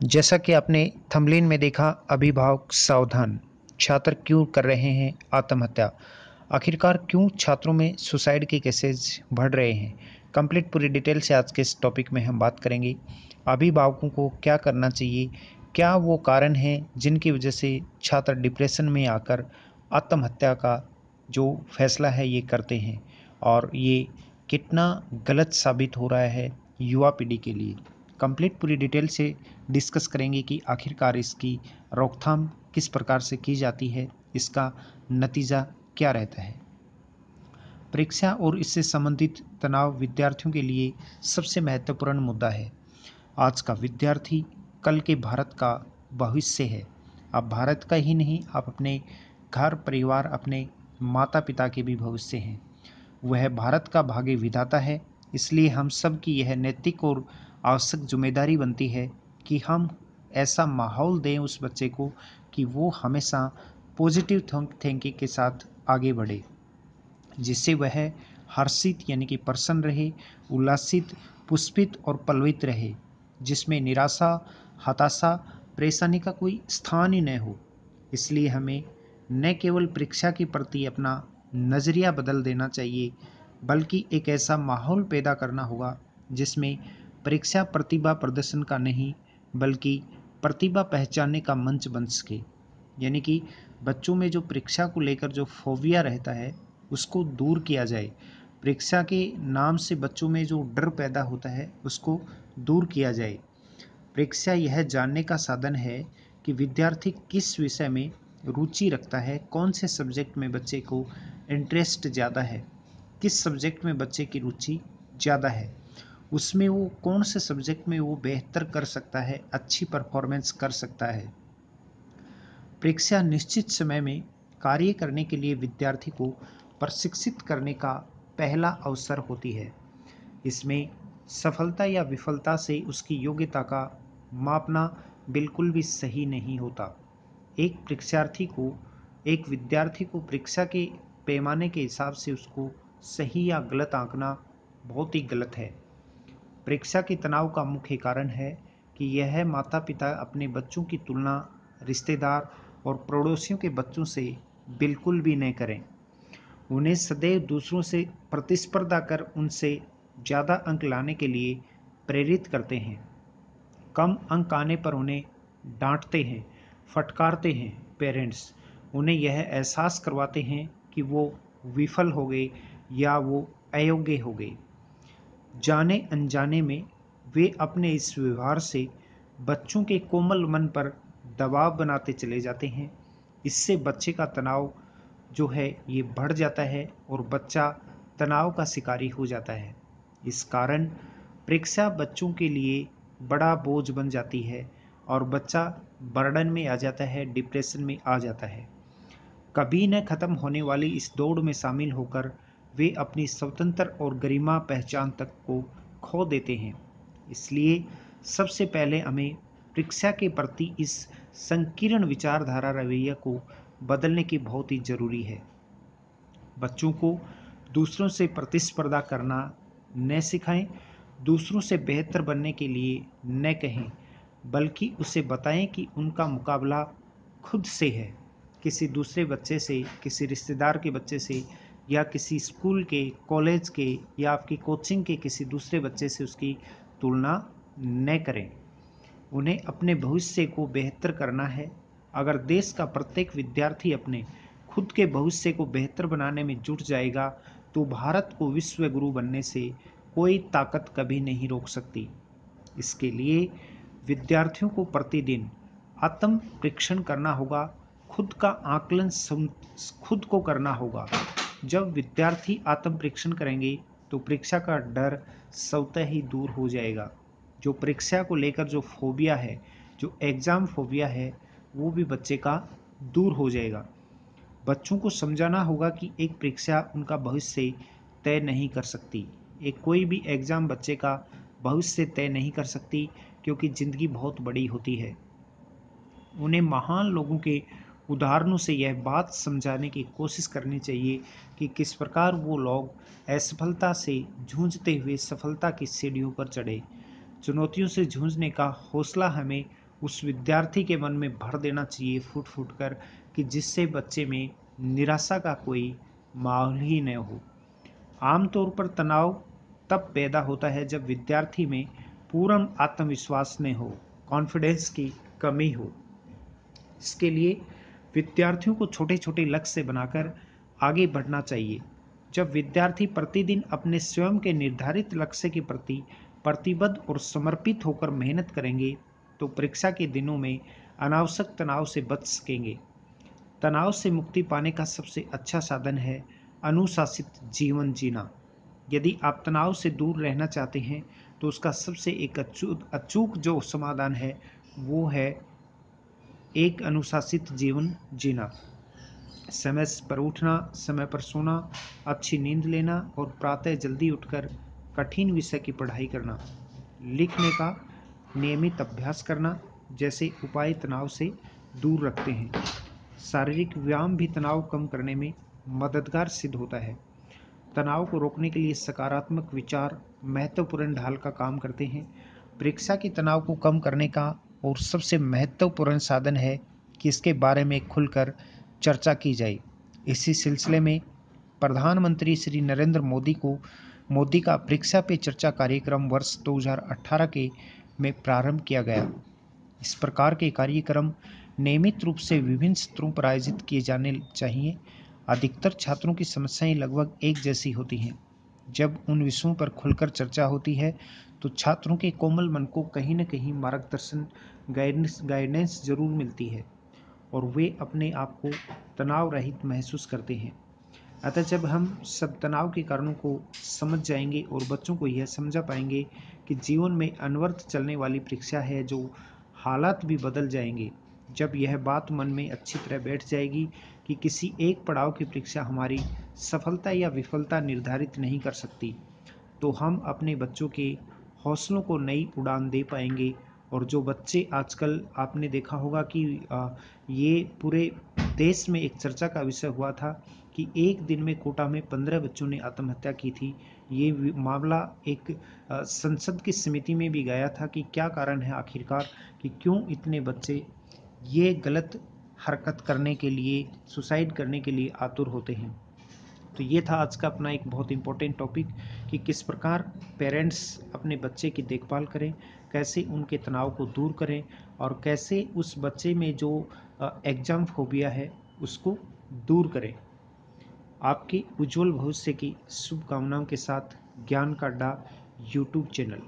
जैसा कि आपने थंबनेल में देखा, अभिभावक सावधान, छात्र क्यों कर रहे हैं आत्महत्या। आखिरकार क्यों छात्रों में सुसाइड के केसेस बढ़ रहे हैं। कंप्लीट पूरी डिटेल से आज के इस टॉपिक में हम बात करेंगे। अभिभावकों को क्या करना चाहिए, क्या वो कारण हैं जिनकी वजह से छात्र डिप्रेशन में आकर आत्महत्या का जो फैसला है ये करते हैं, और ये कितना गलत साबित हो रहा है युवा पीढ़ी के लिए। कंप्लीट पूरी डिटेल से डिस्कस करेंगे कि आखिरकार इसकी रोकथाम किस प्रकार से की जाती है, इसका नतीजा क्या रहता है। परीक्षा और इससे संबंधित तनाव विद्यार्थियों के लिए सबसे महत्वपूर्ण मुद्दा है। आज का विद्यार्थी कल के भारत का भविष्य है। आप भारत का ही नहीं, आप अपने घर परिवार, अपने माता पिता के भी भविष्य हैं। वह भारत का भाग्य विधाता है। इसलिए हम सब की यह नैतिक और आवश्यक जिम्मेदारी बनती है कि हम ऐसा माहौल दें उस बच्चे को कि वो हमेशा पॉजिटिव थिंकिंग के साथ आगे बढ़े, जिससे वह हर्षित यानी कि प्रसन्न रहे, उल्लासित, पुष्पित और पल्लवित रहे, जिसमें निराशा, हताशा, परेशानी का कोई स्थान ही न हो। इसलिए हमें न केवल परीक्षा के प्रति अपना नज़रिया बदल देना चाहिए, बल्कि एक ऐसा माहौल पैदा करना होगा जिसमें परीक्षा प्रतिभा प्रदर्शन का नहीं, बल्कि प्रतिभा पहचानने का मंच बन सके। यानी कि बच्चों में जो परीक्षा को लेकर जो फोबिया रहता है उसको दूर किया जाए। परीक्षा के नाम से बच्चों में जो डर पैदा होता है उसको दूर किया जाए। परीक्षा यह जानने का साधन है कि विद्यार्थी किस विषय में रुचि रखता है, कौन से सब्जेक्ट में बच्चे को इंटरेस्ट ज़्यादा है, किस सब्जेक्ट में बच्चे की रुचि ज़्यादा है, उसमें वो कौन से सब्जेक्ट में वो बेहतर कर सकता है, अच्छी परफॉर्मेंस कर सकता है। परीक्षा निश्चित समय में कार्य करने के लिए विद्यार्थी को प्रशिक्षित करने का पहला अवसर होती है। इसमें सफलता या विफलता से उसकी योग्यता का मापना बिल्कुल भी सही नहीं होता। एक विद्यार्थी को परीक्षा के पैमाने के हिसाब से उसको सही या गलत आंकना बहुत ही गलत है। परीक्षा के तनाव का मुख्य कारण है कि यह माता पिता अपने बच्चों की तुलना रिश्तेदार और पड़ोसियों के बच्चों से बिल्कुल भी न करें। उन्हें सदैव दूसरों से प्रतिस्पर्धा कर उनसे ज़्यादा अंक लाने के लिए प्रेरित करते हैं। कम अंक आने पर उन्हें डांटते हैं, फटकारते हैं। पेरेंट्स उन्हें यह एहसास करवाते हैं कि वो विफल हो गए या वो अयोग्य हो गए। जाने अनजाने में वे अपने इस व्यवहार से बच्चों के कोमल मन पर दबाव बनाते चले जाते हैं। इससे बच्चे का तनाव जो है ये बढ़ जाता है और बच्चा तनाव का शिकारी हो जाता है। इस कारण परीक्षा बच्चों के लिए बड़ा बोझ बन जाती है और बच्चा बर्डन में आ जाता है, डिप्रेशन में आ जाता है। कभी न खत्म होने वाली इस दौड़ में शामिल होकर वे अपनी स्वतंत्र और गरिमा पहचान तक को खो देते हैं। इसलिए सबसे पहले हमें परीक्षा के प्रति इस संकीर्ण विचारधारा रवैया को बदलने की बहुत ही ज़रूरी है। बच्चों को दूसरों से प्रतिस्पर्धा करना न सिखाएं, दूसरों से बेहतर बनने के लिए न कहें, बल्कि उसे बताएं कि उनका मुकाबला खुद से है। किसी दूसरे बच्चे से, किसी रिश्तेदार के बच्चे से, या किसी स्कूल के, कॉलेज के या आपकी कोचिंग के किसी दूसरे बच्चे से उसकी तुलना न करें। उन्हें अपने भविष्य को बेहतर करना है। अगर देश का प्रत्येक विद्यार्थी अपने खुद के भविष्य को बेहतर बनाने में जुट जाएगा तो भारत को विश्व गुरु बनने से कोई ताकत कभी नहीं रोक सकती। इसके लिए विद्यार्थियों को प्रतिदिन आत्म परीक्षण करना होगा, खुद का आकलन खुद को करना होगा। जब विद्यार्थी आत्म परीक्षण करेंगे तो परीक्षा का डर स्वतः ही दूर हो जाएगा। जो परीक्षा को लेकर जो फोबिया है, जो एग्ज़ाम फोबिया है, वो भी बच्चे का दूर हो जाएगा। बच्चों को समझाना होगा कि एक परीक्षा उनका भविष्य तय नहीं कर सकती। एक कोई भी एग्ज़ाम बच्चे का भविष्य तय नहीं कर सकती, क्योंकि ज़िंदगी बहुत बड़ी होती है। उन्हें महान लोगों के उदाहरणों से यह बात समझाने की कोशिश करनी चाहिए कि किस प्रकार वो लोग असफलता से जूझते हुए सफलता की सीढ़ियों पर चढ़े। चुनौतियों से जूझने का हौसला हमें उस विद्यार्थी के मन में भर देना चाहिए फूट फूट कर, कि जिससे बच्चे में निराशा का कोई माहौल ही न हो। आमतौर पर तनाव तब पैदा होता है जब विद्यार्थी में पूर्ण आत्मविश्वास न हो, कॉन्फिडेंस की कमी हो। इसके लिए विद्यार्थियों को छोटे छोटे लक्ष्य बनाकर आगे बढ़ना चाहिए। जब विद्यार्थी प्रतिदिन अपने स्वयं के निर्धारित लक्ष्य के प्रति प्रतिबद्ध और समर्पित होकर मेहनत करेंगे तो परीक्षा के दिनों में अनावश्यक तनाव से बच सकेंगे। तनाव से मुक्ति पाने का सबसे अच्छा साधन है अनुशासित जीवन जीना। यदि आप तनाव से दूर रहना चाहते हैं तो उसका सबसे एक अचूक जो समाधान है वो है एक अनुशासित जीवन जीना। समय पर उठना, समय पर सोना, अच्छी नींद लेना और प्रातः जल्दी उठकर कठिन विषय की पढ़ाई करना। लिखने का नियमित अभ्यास करना जैसे उपाय तनाव से दूर रखते हैं। शारीरिक व्यायाम भी तनाव कम करने में मददगार सिद्ध होता है। तनाव को रोकने के लिए सकारात्मक विचार महत्वपूर्ण ढाल का काम करते हैं। परीक्षा के तनाव को कम करने का और सबसे महत्वपूर्ण साधन है कि इसके बारे में खुलकर चर्चा की जाए। इसी सिलसिले में प्रधानमंत्री श्री नरेंद्र मोदी का परीक्षा पे चर्चा कार्यक्रम वर्ष 2018 के में प्रारंभ किया गया। इस प्रकार के कार्यक्रम नियमित रूप से विभिन्न स्तरों पर आयोजित किए जाने चाहिए। अधिकतर छात्रों की समस्याएं लगभग एक जैसी होती हैं। जब उन विषयों पर खुलकर चर्चा होती है तो छात्रों के कोमल मन को कहीं न कहीं मार्गदर्शन, गाइडेंस जरूर मिलती है और वे अपने आप को तनाव रहित महसूस करते हैं। अतः जब हम सब तनाव के कारणों को समझ जाएंगे और बच्चों को यह समझा पाएंगे कि जीवन में अनवरत चलने वाली परीक्षा है जो हालात भी बदल जाएंगे, जब यह बात मन में अच्छी तरह बैठ जाएगी कि किसी एक पड़ाव की परीक्षा हमारी सफलता या विफलता निर्धारित नहीं कर सकती, तो हम अपने बच्चों के हौसलों को नई उड़ान दे पाएंगे। और जो बच्चे आजकल आपने देखा होगा कि ये पूरे देश में एक चर्चा का विषय हुआ था कि एक दिन में कोटा में 15 बच्चों ने आत्महत्या की थी। ये मामला एक संसद की समिति में भी गया था कि क्या कारण है आखिरकार कि क्यों इतने बच्चे ये गलत हरकत करने के लिए, सुसाइड करने के लिए आतुर होते हैं। तो ये था आज का अपना एक बहुत इम्पोर्टेंट टॉपिक कि किस प्रकार पेरेंट्स अपने बच्चे की देखभाल करें, कैसे उनके तनाव को दूर करें और कैसे उस बच्चे में जो एग्ज़ाम फोबिया है उसको दूर करें। आपके उज्जवल भविष्य की शुभकामनाओं के साथ ज्ञान का अड्डा यूट्यूब चैनल।